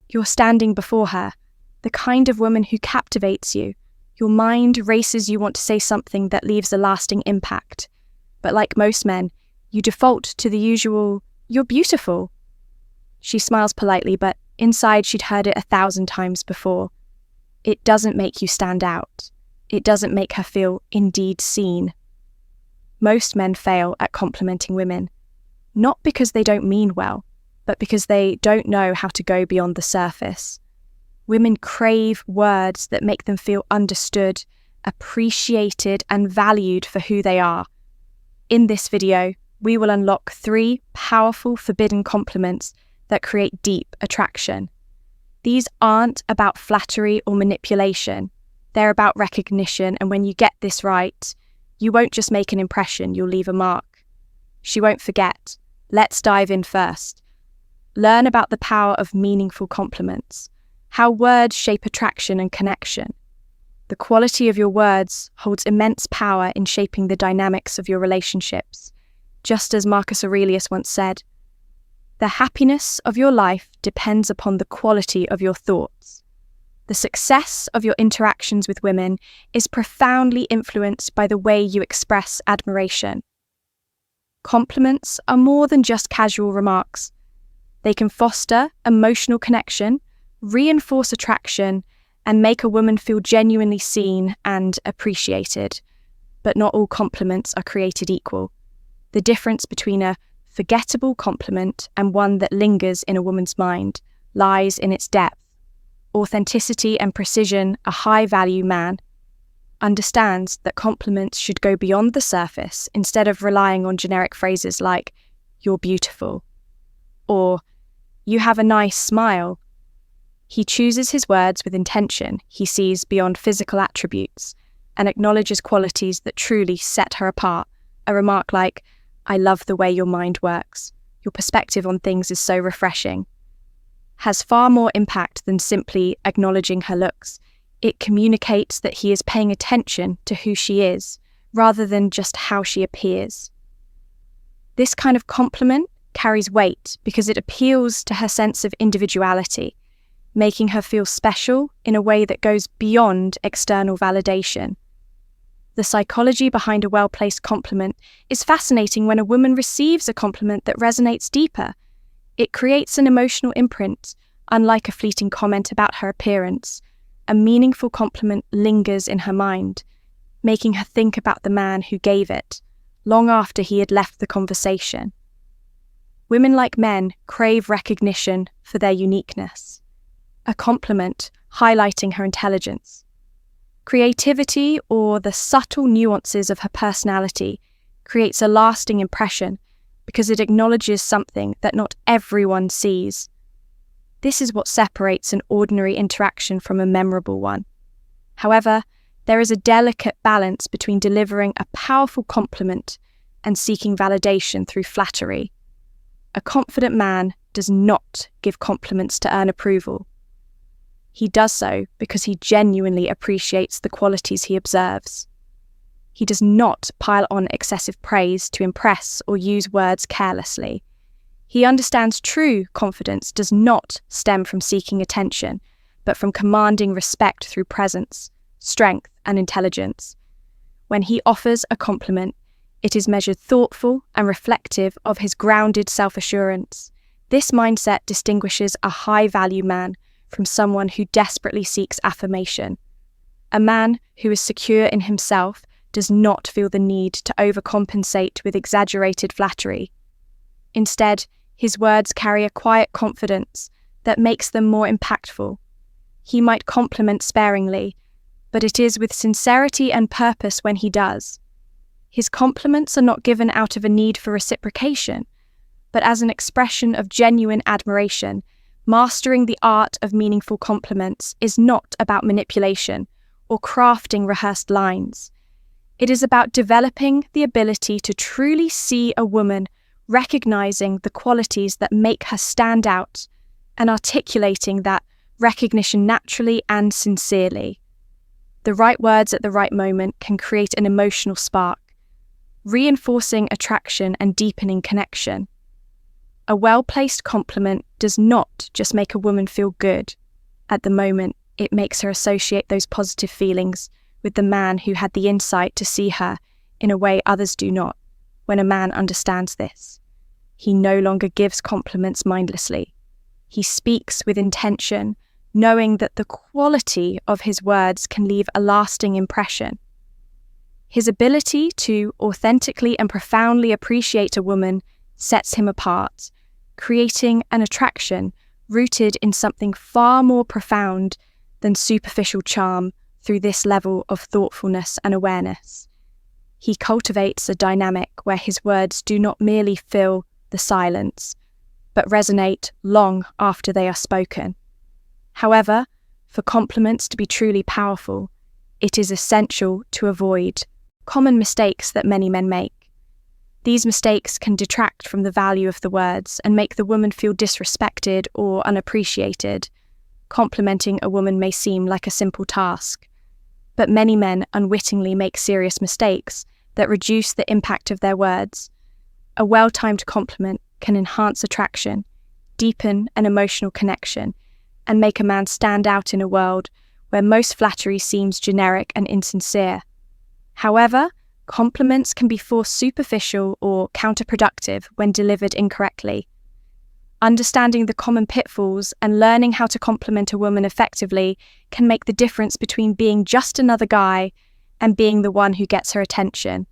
You're standing before her, the kind of woman who captivates you. Your mind races, you want to say something that leaves a lasting impact. But like most men, you default to the usual, "You're beautiful." She smiles politely, but inside she'd heard it 1,000 times before. It doesn't make you stand out. It doesn't make her feel indeed seen. Most men fail at complimenting women, not because they don't mean well, but because they don't know how to go beyond the surface. Women crave words that make them feel understood, appreciated, and valued for who they are. In this video, we will unlock 3 powerful forbidden compliments that create deep attraction. These aren't about flattery or manipulation. They're about recognition, and when you get this right, you won't just make an impression, you'll leave a mark. She won't forget. Let's dive in first. Learn about the power of meaningful compliments, how words shape attraction and connection. The quality of your words holds immense power in shaping the dynamics of your relationships. Just as Marcus Aurelius once said, "The happiness of your life depends upon the quality of your thoughts." The success of your interactions with women is profoundly influenced by the way you express admiration. Compliments are more than just casual remarks. They can foster emotional connection, reinforce attraction, and make a woman feel genuinely seen and appreciated. But not all compliments are created equal. The difference between a forgettable compliment and one that lingers in a woman's mind lies in its depth. Authenticity and precision, a high-value man understands that compliments should go beyond the surface instead of relying on generic phrases like, "You're beautiful," or "You have a nice smile." He chooses his words with intention. He sees beyond physical attributes and acknowledges qualities that truly set her apart. A remark like, "I love the way your mind works. Your perspective on things is so refreshing," has far more impact than simply acknowledging her looks. It communicates that he is paying attention to who she is, rather than just how she appears. This kind of compliment carries weight because it appeals to her sense of individuality, making her feel special in a way that goes beyond external validation. The psychology behind a well-placed compliment is fascinating. When a woman receives a compliment that resonates deeper, it creates an emotional imprint. Unlike a fleeting comment about her appearance, a meaningful compliment lingers in her mind, making her think about the man who gave it, long after he had left the conversation. Women, like men, crave recognition for their uniqueness. A compliment highlighting her intelligence, creativity, or the subtle nuances of her personality creates a lasting impression because it acknowledges something that not everyone sees. This is what separates an ordinary interaction from a memorable one. However, there is a delicate balance between delivering a powerful compliment and seeking validation through flattery. A confident man does not give compliments to earn approval. He does so because he genuinely appreciates the qualities he observes. He does not pile on excessive praise to impress or use words carelessly. He understands true confidence does not stem from seeking attention, but from commanding respect through presence, strength, and intelligence. When he offers a compliment, it is measured, thoughtful, and reflective of his grounded self-assurance. This mindset distinguishes a high-value man from someone who desperately seeks affirmation. A man who is secure in himself does not feel the need to overcompensate with exaggerated flattery. Instead, his words carry a quiet confidence that makes them more impactful. He might compliment sparingly, but it is with sincerity and purpose when he does. His compliments are not given out of a need for reciprocation, but as an expression of genuine admiration. Mastering the art of meaningful compliments is not about manipulation or crafting rehearsed lines. It is about developing the ability to truly see a woman, recognizing the qualities that make her stand out, and articulating that recognition naturally and sincerely. The right words at the right moment can create an emotional spark, reinforcing attraction and deepening connection. A well-placed compliment does not just make a woman feel good. At the moment, it makes her associate those positive feelings with the man who had the insight to see her in a way others do not. When a man understands this, he no longer gives compliments mindlessly. He speaks with intention, knowing that the quality of his words can leave a lasting impression. His ability to authentically and profoundly appreciate a woman sets him apart, creating an attraction rooted in something far more profound than superficial charm through this level of thoughtfulness and awareness. He cultivates a dynamic where his words do not merely fill the silence, but resonate long after they are spoken. However, for compliments to be truly powerful, it is essential to avoid common mistakes that many men make. These mistakes can detract from the value of the words and make the woman feel disrespected or unappreciated. Complimenting a woman may seem like a simple task, but many men unwittingly make serious mistakes that reduce the impact of their words. A well-timed compliment can enhance attraction, deepen an emotional connection, and make a man stand out in a world where most flattery seems generic and insincere. However, compliments can be forced superficial or counterproductive when delivered incorrectly. Understanding the common pitfalls and learning how to compliment a woman effectively can make the difference between being just another guy and being the one who gets her attention.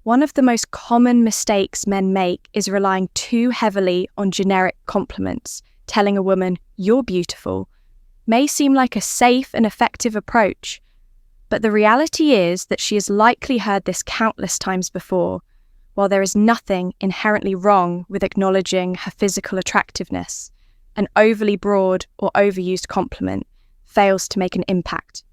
One of the most common mistakes men make is relying too heavily on generic compliments. Telling a woman, "You're beautiful," may seem like a safe and effective approach, but the reality is that she has likely heard this countless times before. While there is nothing inherently wrong with acknowledging her physical attractiveness, an overly broad or overused compliment fails to make an impact.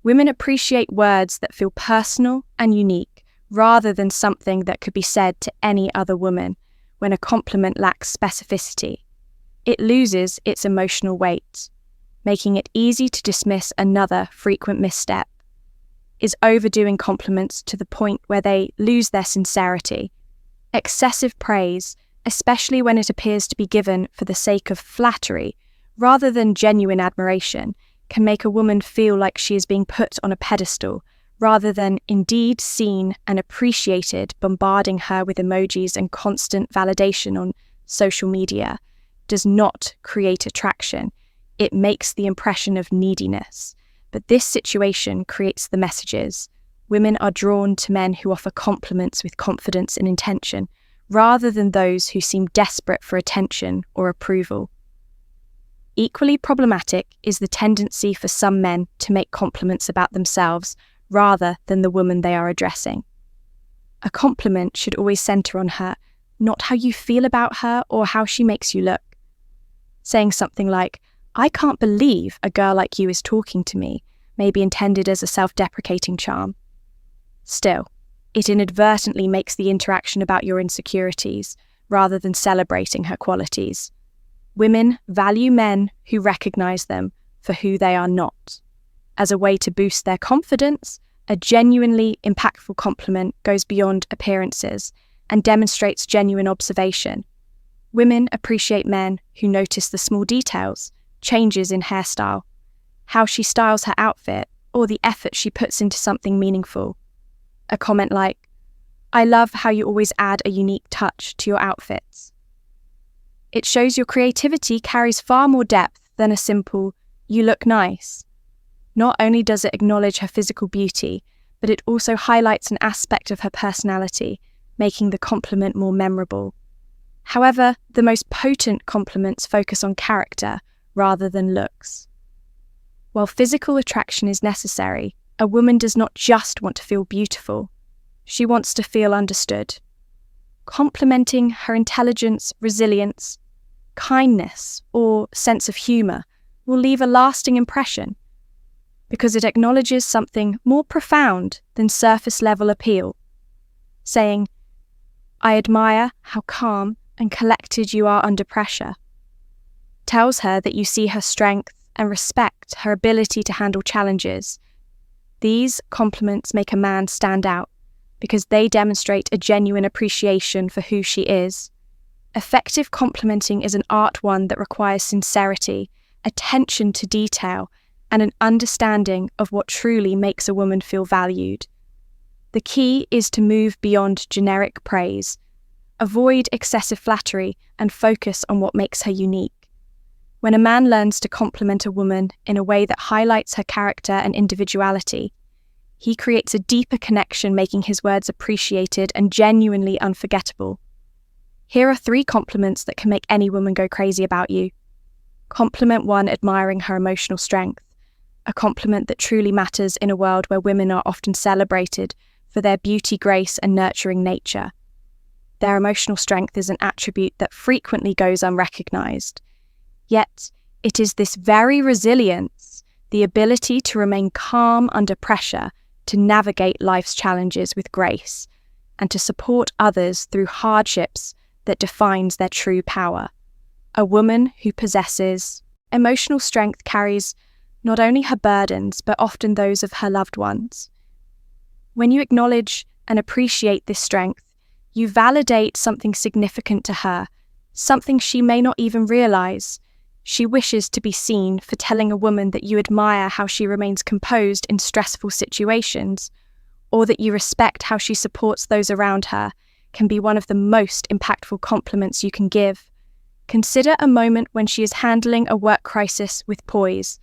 Women appreciate words that feel personal and unique, rather than something that could be said to any other woman. When a compliment lacks specificity, it loses its emotional weight, making it easy to dismiss another frequent misstep. Is overdoing compliments to the point where they lose their sincerity. Excessive praise, especially when it appears to be given for the sake of flattery rather than genuine admiration, can make a woman feel like she is being put on a pedestal rather than indeed seen and appreciated. Bombarding her with emojis and constant validation on social media does not create attraction. It makes the impression of neediness. But this situation creates the messages. Women are drawn to men who offer compliments with confidence and intention, rather than those who seem desperate for attention or approval. Equally problematic is the tendency for some men to make compliments about themselves rather than the woman they are addressing. A compliment should always center on her, not how you feel about her or how she makes you look. Saying something like, "I can't believe a girl like you is talking to me," may be intended as a self-deprecating charm. Still, it inadvertently makes the interaction about your insecurities rather than celebrating her qualities. Women value men who recognize them for who they are not. As a way to boost their confidence, a genuinely impactful compliment goes beyond appearances and demonstrates genuine observation. Women appreciate men who notice the small details, changes in hairstyle, how she styles her outfit, or the effort she puts into something meaningful. A comment like, "I love how you always add a unique touch to your outfits." It shows your creativity carries far more depth than a simple, "You look nice." Not only does it acknowledge her physical beauty, but it also highlights an aspect of her personality, making the compliment more memorable. However, the most potent compliments focus on character rather than looks. While physical attraction is necessary, a woman does not just want to feel beautiful. She wants to feel understood. Complimenting her intelligence, resilience, kindness, or sense of humor will leave a lasting impression because it acknowledges something more profound than surface-level appeal. Saying, "I admire how calm and collected you are under pressure," tells her that you see her strength and respect her ability to handle challenges. These compliments make a man stand out because they demonstrate a genuine appreciation for who she is. Effective complimenting is an art one that requires sincerity, attention to detail, and an understanding of what truly makes a woman feel valued. The key is to move beyond generic praise, avoid excessive flattery, and focus on what makes her unique. When a man learns to compliment a woman in a way that highlights her character and individuality, he creates a deeper connection, making his words appreciated and genuinely unforgettable. Here are 3 compliments that can make any woman go crazy about you. Compliment 1, admiring her emotional strength, a compliment that truly matters in a world where women are often celebrated for their beauty, grace, and nurturing nature. Their emotional strength is an attribute that frequently goes unrecognized. Yet, it is this very resilience, the ability to remain calm under pressure, to navigate life's challenges with grace, and to support others through hardships that defines their true power. A woman who possesses emotional strength carries not only her burdens, but often those of her loved ones. When you acknowledge and appreciate this strength, you validate something significant to her, something she may not even realize. She wishes to be seen for telling a woman that you admire how she remains composed in stressful situations, or that you respect how she supports those around her, can be one of the most impactful compliments you can give. Consider a moment when she is handling a work crisis with poise,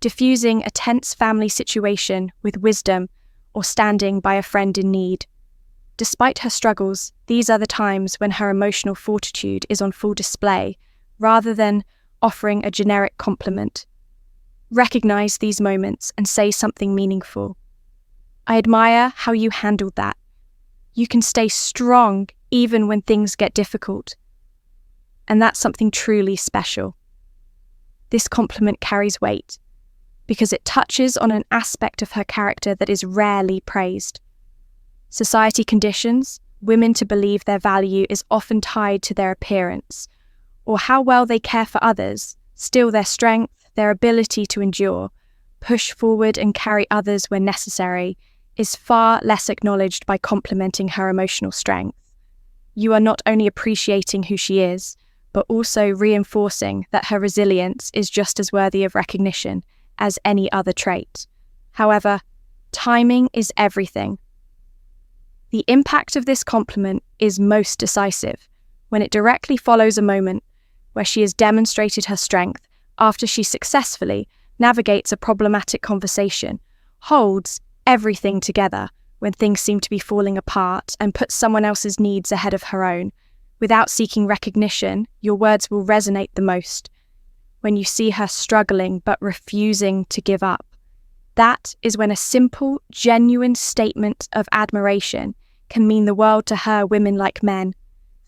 diffusing a tense family situation with wisdom, or standing by a friend in need. Despite her struggles, these are the times when her emotional fortitude is on full display, rather than offering a generic compliment. Recognize these moments and say something meaningful. I admire how you handled that. You can stay strong even when things get difficult. And that's something truly special. This compliment carries weight because it touches on an aspect of her character that is rarely praised. Society conditions women to believe their value is often tied to their appearance, or how well they care for others. Still, their strength, their ability to endure, push forward and carry others when necessary, is far less acknowledged by complimenting her emotional strength. You are not only appreciating who she is, but also reinforcing that her resilience is just as worthy of recognition as any other trait. However, timing is everything. The impact of this compliment is most decisive when it directly follows a moment where she has demonstrated her strength after she successfully navigates a problematic conversation, holds everything together when things seem to be falling apart, and puts someone else's needs ahead of her own. Without seeking recognition, your words will resonate the most. When you see her struggling but refusing to give up, that is when a simple, genuine statement of admiration can mean the world to her. Women, like men,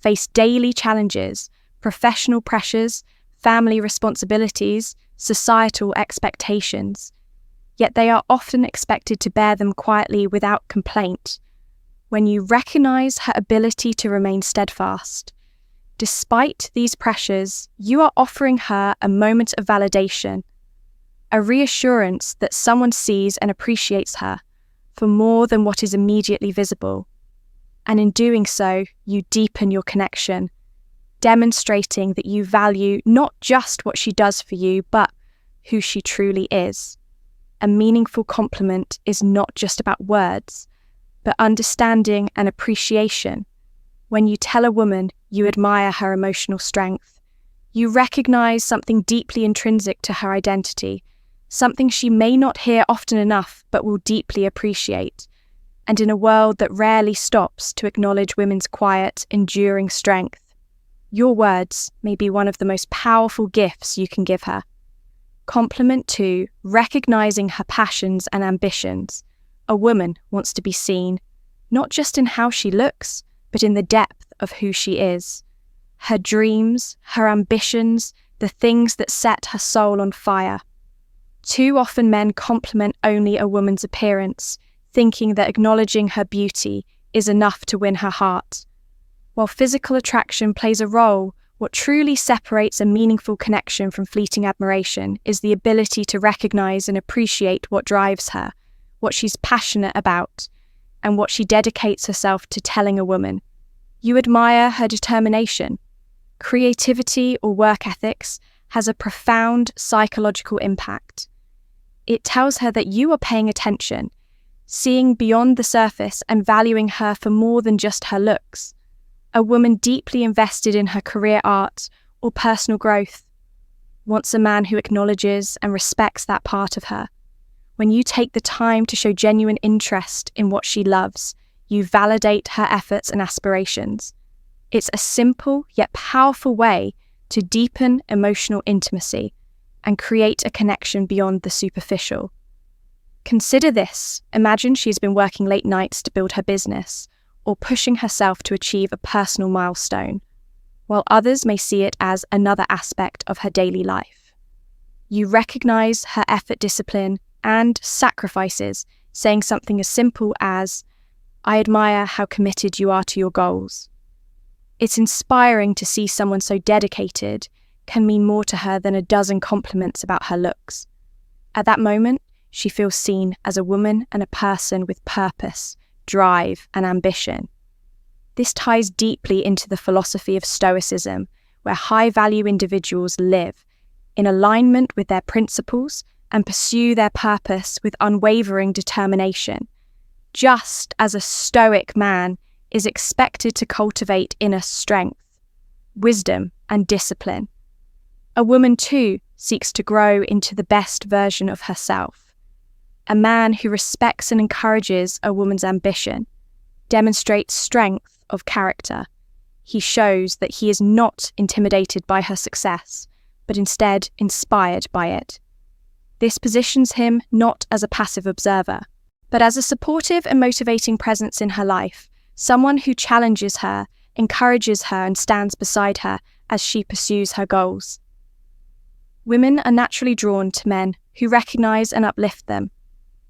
face daily challenges, professional pressures, family responsibilities, societal expectations. Yet they are often expected to bear them quietly without complaint. When you recognize her ability to remain steadfast, despite these pressures, you are offering her a moment of validation, a reassurance that someone sees and appreciates her for more than what is immediately visible. And in doing so, you deepen your connection, demonstrating that you value not just what she does for you, but who she truly is. A meaningful compliment is not just about words, but understanding and appreciation. When you tell a woman you admire her emotional strength, you recognize something deeply intrinsic to her identity, something she may not hear often enough but will deeply appreciate. And in a world that rarely stops to acknowledge women's quiet, enduring strength, your words may be one of the most powerful gifts you can give her. Compliment 2, recognizing her passions and ambitions. A woman wants to be seen, not just in how she looks, but in the depth of who she is. Her dreams, her ambitions, the things that set her soul on fire. Too often men compliment only a woman's appearance, thinking that acknowledging her beauty is enough to win her heart. While physical attraction plays a role, what truly separates a meaningful connection from fleeting admiration is the ability to recognize and appreciate what drives her, what she's passionate about, and what she dedicates herself to telling a woman. You admire her determination, creativity, or work ethics has a profound psychological impact. It tells her that you are paying attention, seeing beyond the surface and valuing her for more than just her looks. A woman deeply invested in her career art or personal growth wants a man who acknowledges and respects that part of her. When you take the time to show genuine interest in what she loves, you validate her efforts and aspirations. It's a simple yet powerful way to deepen emotional intimacy and create a connection beyond the superficial. Consider this. Imagine she's been working late nights to build her business or pushing herself to achieve a personal milestone, while others may see it as another aspect of her daily life. You recognize her effort, discipline, and sacrifices, saying something as simple as, "I admire how committed you are to your goals." It's inspiring to see someone so dedicated can mean more to her than a dozen compliments about her looks. At that moment, she feels seen as a woman and a person with purpose, drive, and ambition. This ties deeply into the philosophy of Stoicism, where high-value individuals live in alignment with their principles and pursue their purpose with unwavering determination, just as a Stoic man is expected to cultivate inner strength, wisdom, and discipline. A woman, too, seeks to grow into the best version of herself. A man who respects and encourages a woman's ambition demonstrates strength of character. He shows that he is not intimidated by her success, but instead inspired by it. This positions him not as a passive observer, but as a supportive and motivating presence in her life, someone who challenges her, encourages her, and stands beside her as she pursues her goals. Women are naturally drawn to men who recognize and uplift them.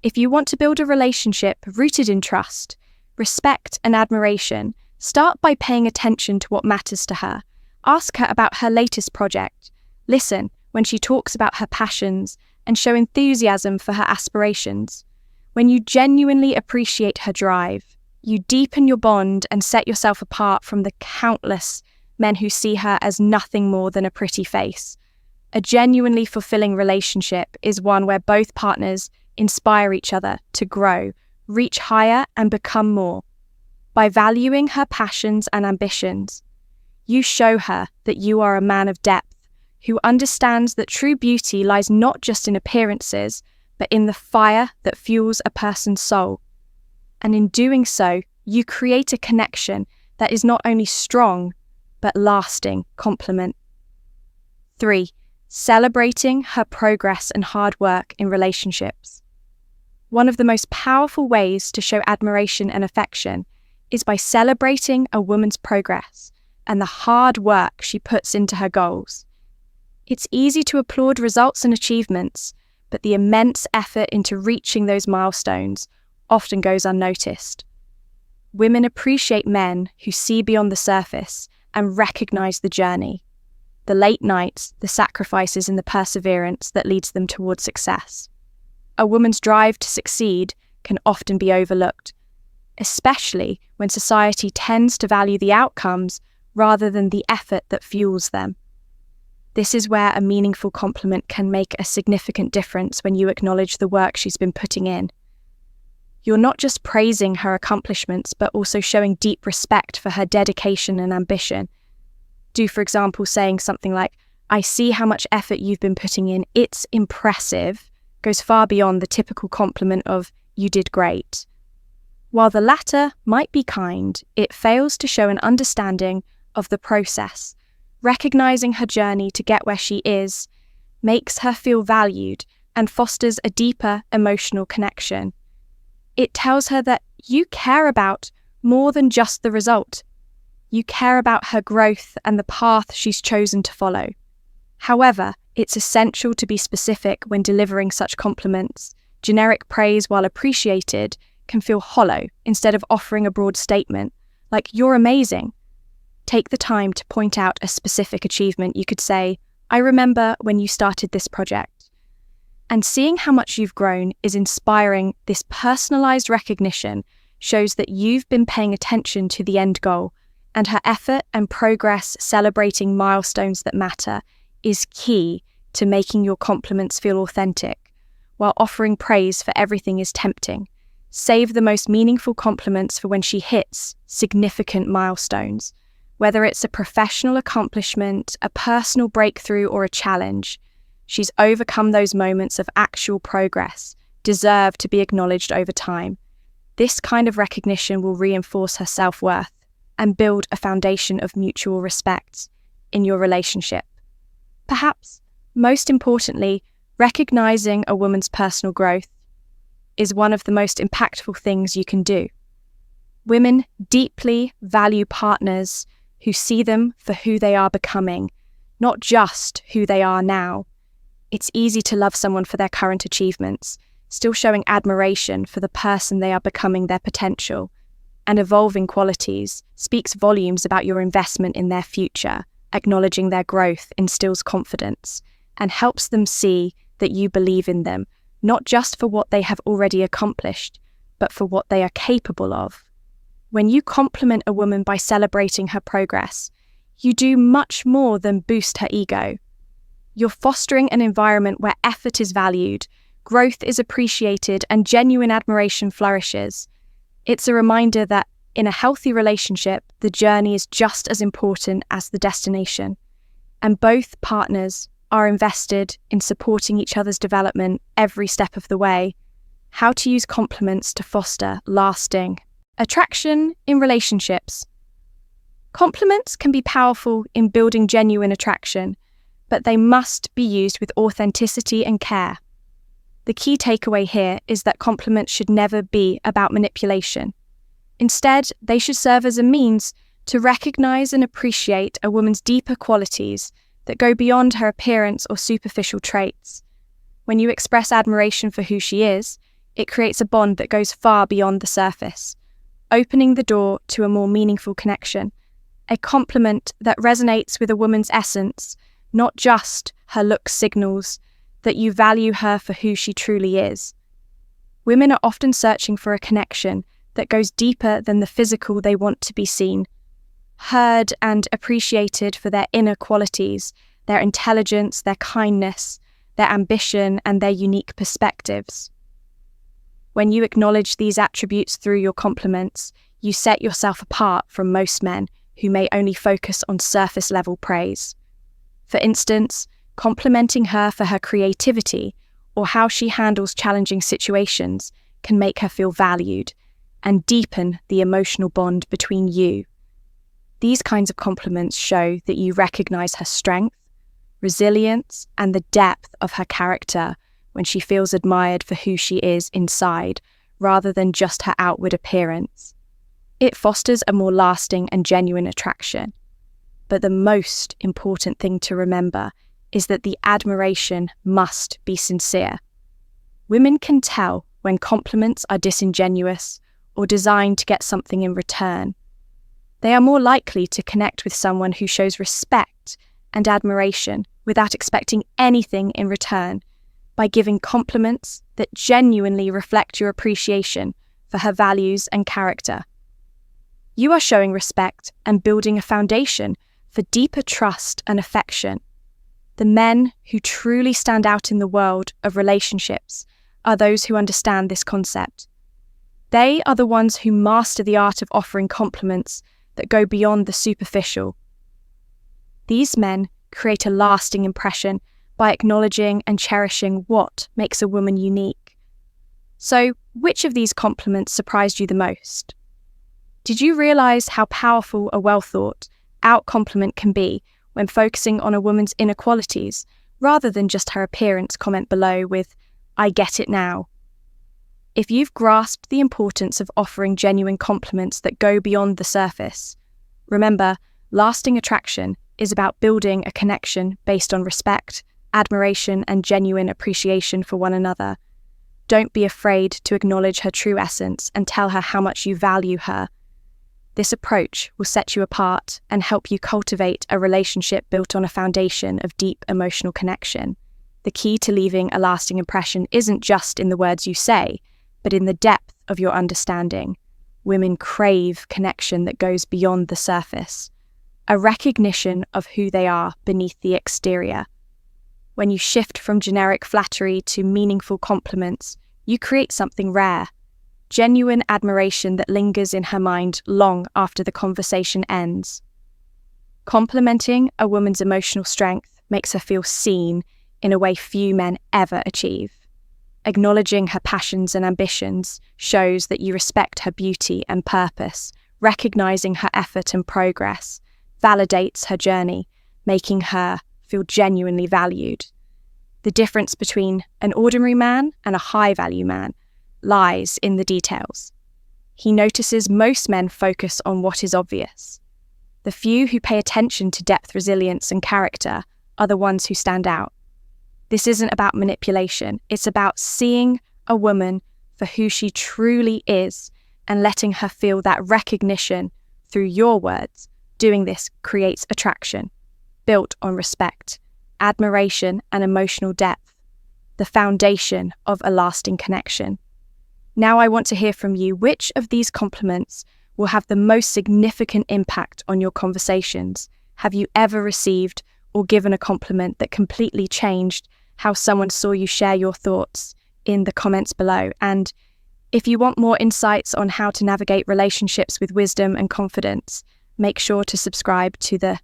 If you want to build a relationship rooted in trust, respect, and admiration, start by paying attention to what matters to her. Ask her about her latest project. Listen when she talks about her passions and show enthusiasm for her aspirations. When you genuinely appreciate her drive, you deepen your bond and set yourself apart from the countless men who see her as nothing more than a pretty face. A genuinely fulfilling relationship is one where both partners inspire each other to grow, reach higher, and become more. By valuing her passions and ambitions, you show her that you are a man of depth who understands that true beauty lies not just in appearances, but in the fire that fuels a person's soul. And in doing so, you create a connection that is not only strong, but lasting complement. 3. Celebrating her progress and hard work in relationships. One of the most powerful ways to show admiration and affection is by celebrating a woman's progress and the hard work she puts into her goals. It's easy to applaud results and achievements, but the immense effort into reaching those milestones often goes unnoticed. Women appreciate men who see beyond the surface and recognize the journey, the late nights, the sacrifices, and the perseverance that leads them towards success. A woman's drive to succeed can often be overlooked, especially when society tends to value the outcomes rather than the effort that fuels them. This is where a meaningful compliment can make a significant difference when you acknowledge the work she's been putting in. You're not just praising her accomplishments, but also showing deep respect for her dedication and ambition. Do, for example, saying something like, "I see how much effort you've been putting in. It's impressive," goes far beyond the typical compliment of, "You did great." While the latter might be kind, it fails to show an understanding of the process. Recognizing her journey to get where she is makes her feel valued and fosters a deeper emotional connection. It tells her that you care about more than just the result. You care about her growth and the path she's chosen to follow. However, it's essential to be specific when delivering such compliments. Generic praise, while appreciated, can feel hollow instead of offering a broad statement, like, "You're amazing." Take the time to point out a specific achievement. You could say, "I remember when you started this project." And seeing how much you've grown is inspiring. This personalized recognition shows that you've been paying attention to the end goal and her effort and progress celebrating milestones that matter is key to making your compliments feel authentic, while offering praise for everything is tempting. Save the most meaningful compliments for when she hits significant milestones. Whether it's a professional accomplishment, a personal breakthrough, or a challenge, she's overcome those moments of actual progress, deserve to be acknowledged over time. This kind of recognition will reinforce her self-worth and build a foundation of mutual respect in your relationship. Perhaps, most importantly, recognizing a woman's personal growth is one of the most impactful things you can do. Women deeply value partners who see them for who they are becoming, not just who they are now. It's easy to love someone for their current achievements, still showing admiration for the person they are becoming, their potential and evolving qualities speaks volumes about your investment in their future. Acknowledging their growth instills confidence and helps them see that you believe in them, not just for what they have already accomplished, but for what they are capable of. When you compliment a woman by celebrating her progress, you do much more than boost her ego. You're fostering an environment where effort is valued, growth is appreciated, and genuine admiration flourishes. It's a reminder that in a healthy relationship, the journey is just as important as the destination, and both partners are invested in supporting each other's development every step of the way. How to use compliments to foster lasting attraction in relationships. Compliments can be powerful in building genuine attraction, but they must be used with authenticity and care. The key takeaway here is that compliments should never be about manipulation. Instead, they should serve as a means to recognize and appreciate a woman's deeper qualities that go beyond her appearance or superficial traits. When you express admiration for who she is, it creates a bond that goes far beyond the surface, opening the door to a more meaningful connection. A compliment that resonates with a woman's essence, not just her looks, signals that you value her for who she truly is. Women are often searching for a connection that goes deeper than the physical. They want to be seen, heard, and appreciated for their inner qualities, their intelligence, their kindness, their ambition, and their unique perspectives. When you acknowledge these attributes through your compliments, you set yourself apart from most men who may only focus on surface-level praise. For instance, complimenting her for her creativity or how she handles challenging situations can make her feel valued and deepen the emotional bond between you. These kinds of compliments show that you recognize her strength, resilience, and the depth of her character when she feels admired for who she is inside, rather than just her outward appearance. It fosters a more lasting and genuine attraction. But the most important thing to remember is that the admiration must be sincere. Women can tell when compliments are disingenuous or designed to get something in return. They are more likely to connect with someone who shows respect and admiration without expecting anything in return, by giving compliments that genuinely reflect your appreciation for her values and character. You are showing respect and building a foundation for deeper trust and affection. The men who truly stand out in the world of relationships are those who understand this concept. They are the ones who master the art of offering compliments that go beyond the superficial. These men create a lasting impression by acknowledging and cherishing what makes a woman unique. So, which of these compliments surprised you the most? Did you realize how powerful a well-thought-out compliment can be when focusing on a woman's inner qualities, rather than just her appearance? Comment below with, "I get it now." If you've grasped the importance of offering genuine compliments that go beyond the surface, remember, lasting attraction is about building a connection based on respect, admiration, and genuine appreciation for one another. Don't be afraid to acknowledge her true essence and tell her how much you value her. This approach will set you apart and help you cultivate a relationship built on a foundation of deep emotional connection. The key to leaving a lasting impression isn't just in the words you say, but in the depth of your understanding. women crave connection that goes beyond the surface, a recognition of who they are beneath the exterior. When you shift from generic flattery to meaningful compliments, you create something rare, genuine admiration that lingers in her mind long after the conversation ends. Complimenting a woman's emotional strength makes her feel seen in a way few men ever achieve. Acknowledging her passions and ambitions shows that you respect her beauty and purpose. Recognizing her effort and progress validates her journey, making her feel genuinely valued. The difference between an ordinary man and a high-value man lies in the details. He notices most men focus on what is obvious. The few who pay attention to depth, resilience, and character are the ones who stand out. This isn't about manipulation. It's about seeing a woman for who she truly is and letting her feel that recognition through your words. Doing this creates attraction, built on respect, admiration, and emotional depth, the foundation of a lasting connection. Now I want to hear from you. Which of these compliments will have the most significant impact on your conversations? Have you ever received or given a compliment that completely changed how someone saw you? Share your thoughts in the comments below. And if you want more insights on how to navigate relationships with wisdom and confidence, make sure to subscribe to the